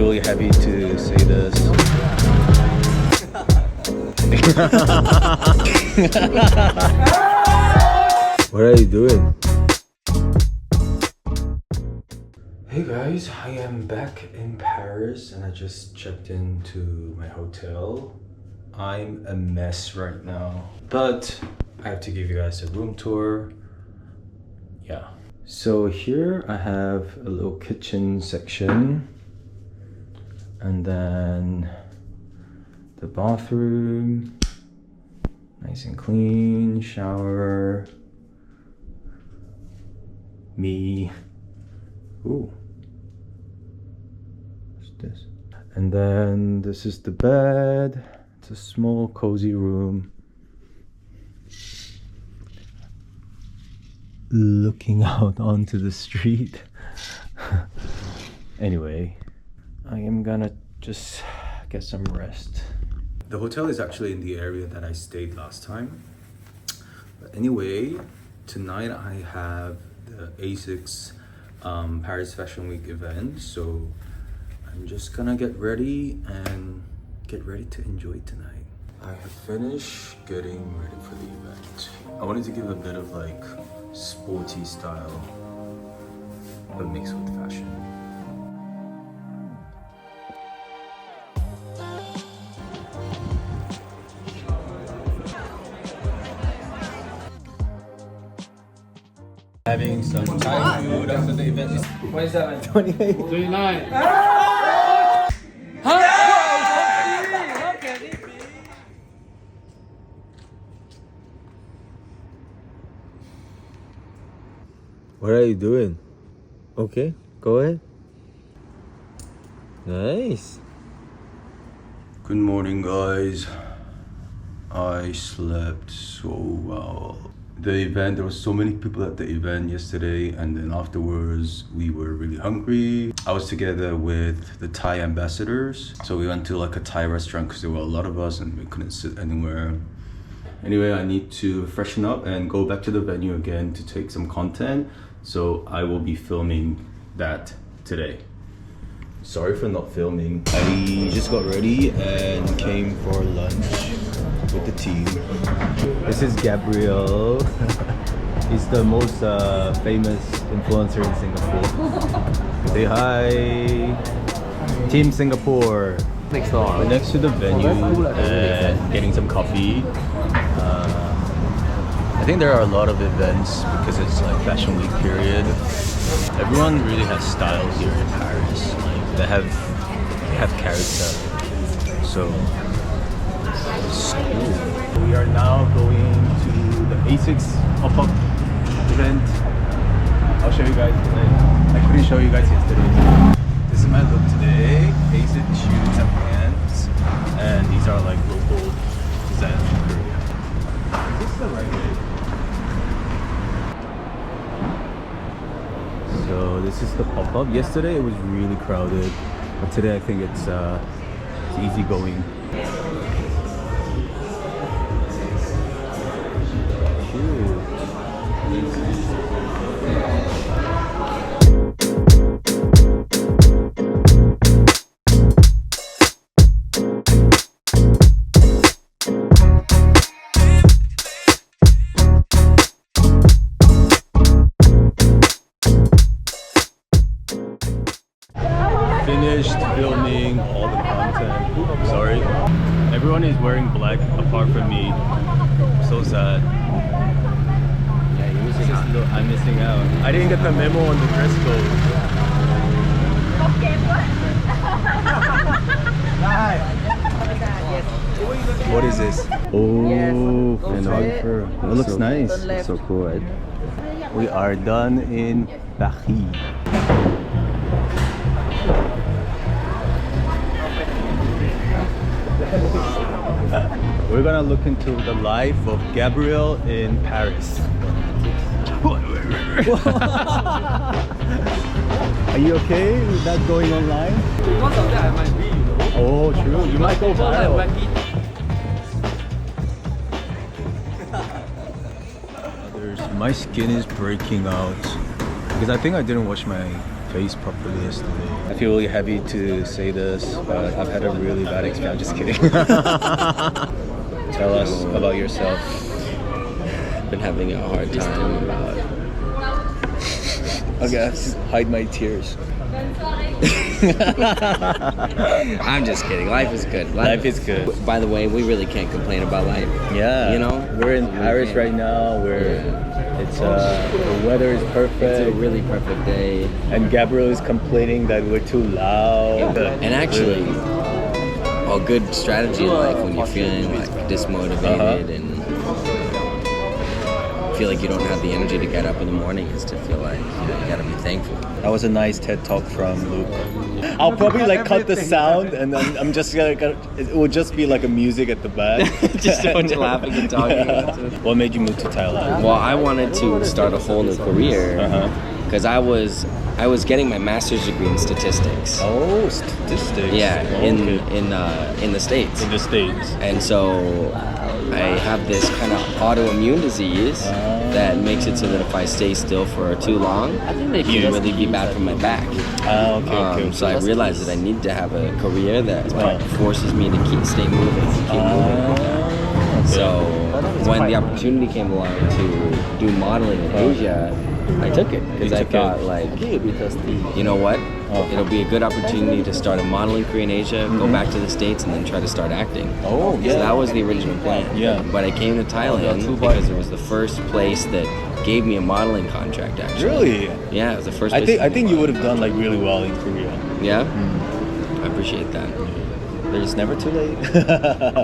really happy to say this. What are you doing? Hey guys, I am back in Paris and I just checked into my hotel. I'm a mess right now, but I have to give you guys a room tour. Yeah. So here I have a little kitchen section, and then the bathroom, nice and clean, shower, me. Ooh. What's this? And then this is the bed. It's a small cozy room. Looking out onto the street. Anyway, I am gonna just get some rest. The hotel is actually in the area that I stayed last time. But anyway, tonight I have the Asics Paris Fashionweek event, so I'm just gonna get ready to enjoy tonight. I have finished getting ready for the event. I wanted to give a bit of like sporty style, but mixed with fashion. Having some Thai food after the event. 27, 28, 29. What are you doing? Okay, go ahead. Nice. Good morning, guys. I slept so well. The event, there was so many people at the event yesterday, and then afterwards we were really hungry. I was together with the Thai ambassadors, so we went to like a Thai restaurant because there were a lot of us and we couldn't sit anywhere. Anyway, I need to freshen up and go back to the venue again to take some content, so I will be filming that today. Sorry for not filming. I just got ready and came for lunch with the team. This is Gabriel. He's the most famous influencer in Singapore. Say hi, Team Singapore. We're next to the venue and getting some coffee. I think there are a lot of events because it's like Fashion Week period. Everyone really has style here in Paris. Like they have character. So it's cool. We are now going to the Asics pop-up event. I'll show you guys today. I couldn't show you guys yesterday. This is my look today. Asics shoes and pants, and these are like local designs from Korea. Is this the right way? So this is the pop-up. Yesterday it was really crowded, but today I think it's easy going. Finished filming all the content. Sorry. Everyone is wearing black apart from me. So sad. Yeah, you're missing out. I'm missing out. I didn't get the memo on the dress code. What is this? Oh, photographer. It looks nice. It's so cool, right? We are done in Paris. We're gonna look into the life of Gabriel in Paris. Are you okay with that going online? Because of that, I might be, you know. Oh, true. You might go viral. My skin is breaking out because I think I didn't wash my face properly yesterday. I feel really heavy to say this, but I've had a really bad experience. I'm just kidding. Tell us about yourself. Been having a hard time. Okay, I have to hide my tears. I'm just kidding. Life is good. Life is good. By the way, we really can't complain about life. Yeah. You know? We're in Paris right now. It's the weather is perfect. It's a really perfect day. And Gabriel is complaining that we're too loud. And actually, a good strategy in life when you're feeling like dismotivated and feel like you don't have the energy to get up in the morning is to feel like you gotta be thankful. That was a nice TED talk from Luke. I'll probably like cut the sound and then I'm just gonna it will just be like a music at the back. Just a bunch of laughing and talking. Yeah. What made you move to Thailand? Well, I wanted to start a whole new career because I was getting my master's degree in statistics. Oh, statistics. Yeah, in the States. In the States. And so I have this kind of autoimmune disease that makes it so that if I stay still for too long, it can really be bad for my back. Okay. So I realized that I need to have a career that forces me to stay moving, keep moving. So when the opportunity came along to do modeling in Asia, I took it because I thought you know what? It'll be a good opportunity to start a modeling career in Asia, go back to the States, and then try to start acting. Oh, yeah. So that was the original plan. Yeah. But I came to Thailand because it was the first place that gave me a modeling contract, actually. Really? Yeah, it was the first place. I think you would have done like really well in Korea. Yeah? I appreciate that. There's never too late.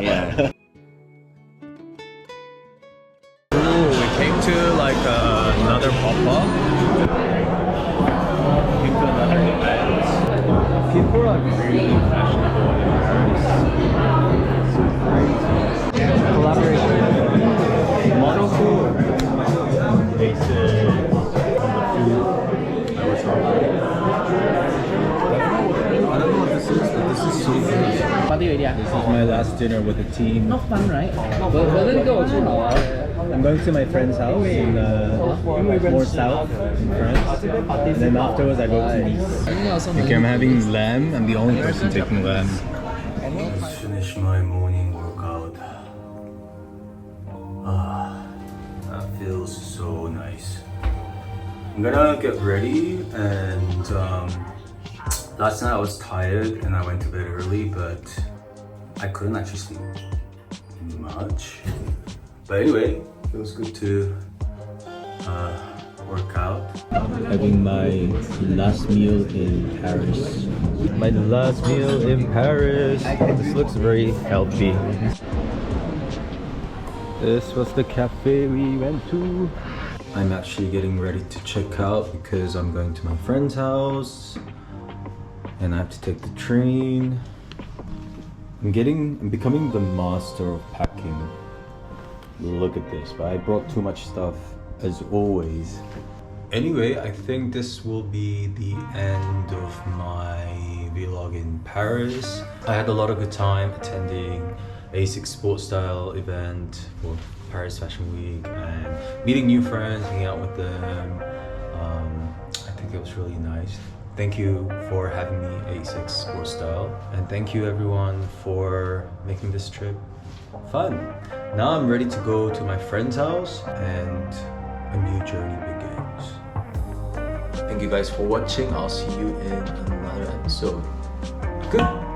Yeah. We came to like another pop-up. Came to another event. People are really fashionable in Paris. So crazy. Collaboration. Model cool. Asics. The food. I was hungry. I don't know what this is, but this is so good. This is my last dinner with the team. Not fun, right? I'm going to my friend's house in more south in France, and then afterwards I go to Nice. Okay, I'm having lamb. I'm the only person taking lamb. Just finished my morning workout. That feels so nice. I'm gonna get ready and last night I was tired and I went to bed early, but I couldn't actually sleep much. But anyway, feels good to work out. Having my last meal in Paris. My last meal in Paris. This looks very healthy. This was the cafe we went to. I'm actually getting ready to check out because I'm going to my friend's house and I have to take the train. I'm becoming the master of packing. Look at this, but I brought too much stuff as always. Anyway, I think this will be the end of my vlog in Paris. I had a lot of good time attending Asics sports style event for Paris Fashion Week and meeting new friends, hanging out with them. I think it was really nice. Thank you for having me Asics sports style, and thank you everyone for making this trip fun. Now I'm ready to go to my friend's house and a new journey begins. Thank you guys for watching. I'll see you in another episode. Good.